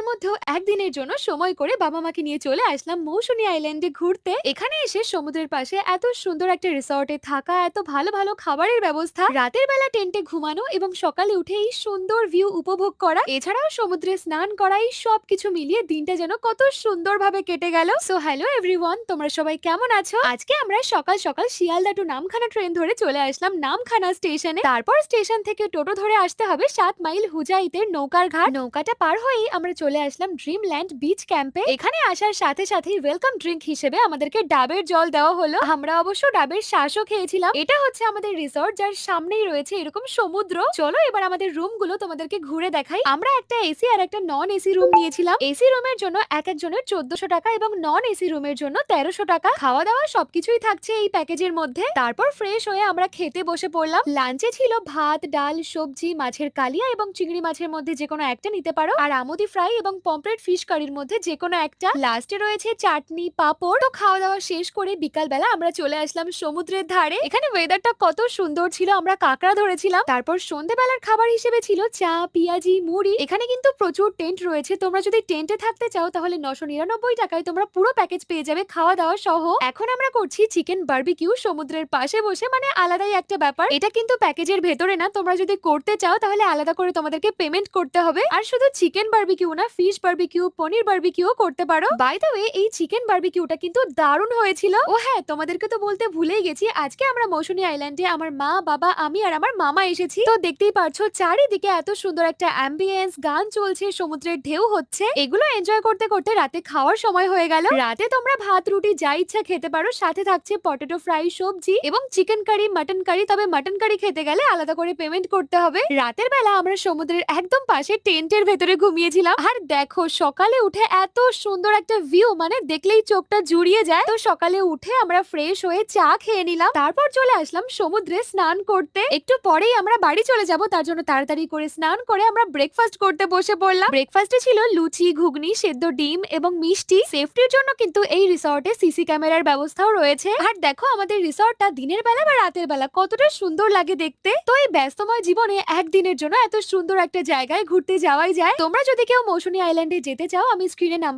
মধ্যেও একদিনের জন্য সময় করে বাবা মাকে নিয়ে চলে আসলাম মৌসুনী আইল্যান্ডে ঘুরতে। এখানে এসে সমুদ্রের পাশে এত সুন্দর একটা রিসর্টে থাকা, এত ভালো ভালো খাবারের ব্যবস্থা, রাতের বেলা টেন্টে ঘুমানো এবং সকালে উঠে এই সুন্দর ভিউ উপভোগ করা, এছাড়াও সমুদ্রে স্নান করা, এই সবকিছু মিলিয়ে দিনটা যেন কত সুন্দরভাবে কেটে গেল। সো হ্যালো এভরিওয়ান, তোমরা সবাই কেমন আছো? আজকে আমরা সকাল সকাল শিয়ালদা টু নামখানা ট্রেন ধরে চলে আসলাম নামখানা স্টেশনে। তারপর স্টেশন থেকে টোটো ধরে আসতে হবে 7 মাইল হুজাইতে নৌকার ঘাট। নৌকাটা পার হয়েই আমরা চলে আসলাম ড্রিমল্যান্ড বিচ ক্যাম্পে। এখানে আসার সাথে সাথেই ওয়েলকাম ড্রিঙ্ক হিসেবে আমাদেরকে ডাবের জল দেওয়া হলো। আমরা অবশ্য ডাবের শ্বাসও খেয়েছিলাম। এটা হচ্ছে আমাদের রিসর্ট, যার সামনেই রয়েছে এরকম সমুদ্র। চলো এবার আমাদের রুম গুলো তোমাদেরকে ঘুরে দেখাই। আমরা একটা এসি আর একটা নন এসি রুম নিয়েছিলাম। এসি রুমের জন্য এক একজনের 1400 টাকা এবং নন এসি রুমের জন্য 1300 টাকা। খাওয়া দাওয়া সবকিছুই থাকছে এই প্যাকেজের মধ্যে। তারপর ফ্রেশ হয়ে আমরা খেতে বসে পড়লাম। লাঞ্চে ছিল ভাত, ডাল, সবজি, মাছের কালিয়া এবং চিংড়ি মাছের মধ্যে যে কোনো একটা নিতে পারো, আর আমুদি ফ্রাই এবং পমফ্রেট ফিশ কারির মধ্যে যে কোনো একটা। লাস্টে রয়েছে চাটনি, পাঁপড়। তো খাওয়া দাওয়া শেষ করে বিকাল বেলা আমরা চলে আসলাম সমুদ্রের ধারে। এখানে ওয়েদারটা কত সুন্দর ছিল, আমরা কাঁকড়া ধরেছিলাম। তারপর সন্ধ্যেবেলার খাবার হিসেবে ছিল চা, পিয়াজি, মুড়ি। এখানে কিন্তু প্রচুর টেন্ট রয়েছে, তোমরা যদি টেন্টে থাকতে চাও তাহলে 999 টাকায় তোমরা পুরো প্যাকেজ পেয়ে যাবে খাওয়া দাওয়া সহ। এখন আমরা করছি চিকেন বারবিকিউ সমুদ্রের পাশে বসে, মানে আলাদাই একটা ব্যাপার। এটা কিন্তু প্যাকেজের ভেতরে না, তোমরা যদি করতে চাও তাহলে আলাদা করে তোমাদেরকে পেমেন্ট করতে হবে। আর শুধু চিকেন বারবিকিউ না, ফিশ বারবিকিউ, পনির বারবিকিউ করতে পারো। বাই দ্য ওয়ে, এই চিকেন বারবিকিউটা কিন্তু দারুণ হয়েছিল। ও হ্যাঁ, তোমাদেরকে তো বলতে ভুলেই গেছি, আজকে আমরা মৌসুনী আইল্যান্ডে আমার মা, বাবা, আমি আর আমার মামা এসেছি। তো দেখতেই পারছো চারিদিকে এত সুন্দর একটা অ্যাম্বিয়েন্স, গান চলছে, সমুদ্রের ঢেউ হচ্ছে। এগুলো এনজয় করতে করতে রাতে খাওয়ার সময় হয়ে গেল। রাতে তোমরা ভাত রুটি যা ইচ্ছা খেতে পারো, সাথে থাকছে পটেটো ফ্রাই, সবজি এবং চিকেন কারি, মাটন কারি। তবে মাটন কারি খেতে গেলে আলাদা করে পেমেন্ট করতে হবে। রাতের বেলা আমরা সমুদ্রের একদম পাশে টেন্টের ভেতরে ঘুমিয়েছিলাম। আর দেখো সকালে উঠে এত সুন্দর একটা ভিউ, মানে দেখলেই চোখটা জুড়িয়ে যায়। তো সকালে উঠে আমরা ফ্রেশ হয়ে চা খেয়ে নিলাম, তারপর চলে আসলাম সমুদ্রে স্নান করতে। একটু পরেই আমরা বাড়ি চলে যাব, তার জন্য তাড়াতাড়ি করে স্নান করে আমরা ব্রেকফাস্ট করতে বসে পড়লাম। ব্রেকফাস্টে ছিল লুচি, ঘুগনি, সেদ্ধ ডিম এবং মিষ্টি। সেফটির জন্য কিন্তু এই রিসর্টে সিসি ক্যামেরার ব্যবস্থাও রয়েছে। আর দেখো আমাদের রিসর্টটা দিনের বেলা বা রাতের বেলা কতটা সুন্দর লাগে দেখতে। তো এই ব্যস্তময় জীবনে একদিনের জন্য এত সুন্দর একটা জায়গায় ঘুরতে যাওয়াই যায়। তোমরা যদি কেউ মৌসুনী আইল্যান্ডে যেতে চাও, আমি স্ক্রিনে নাম্বার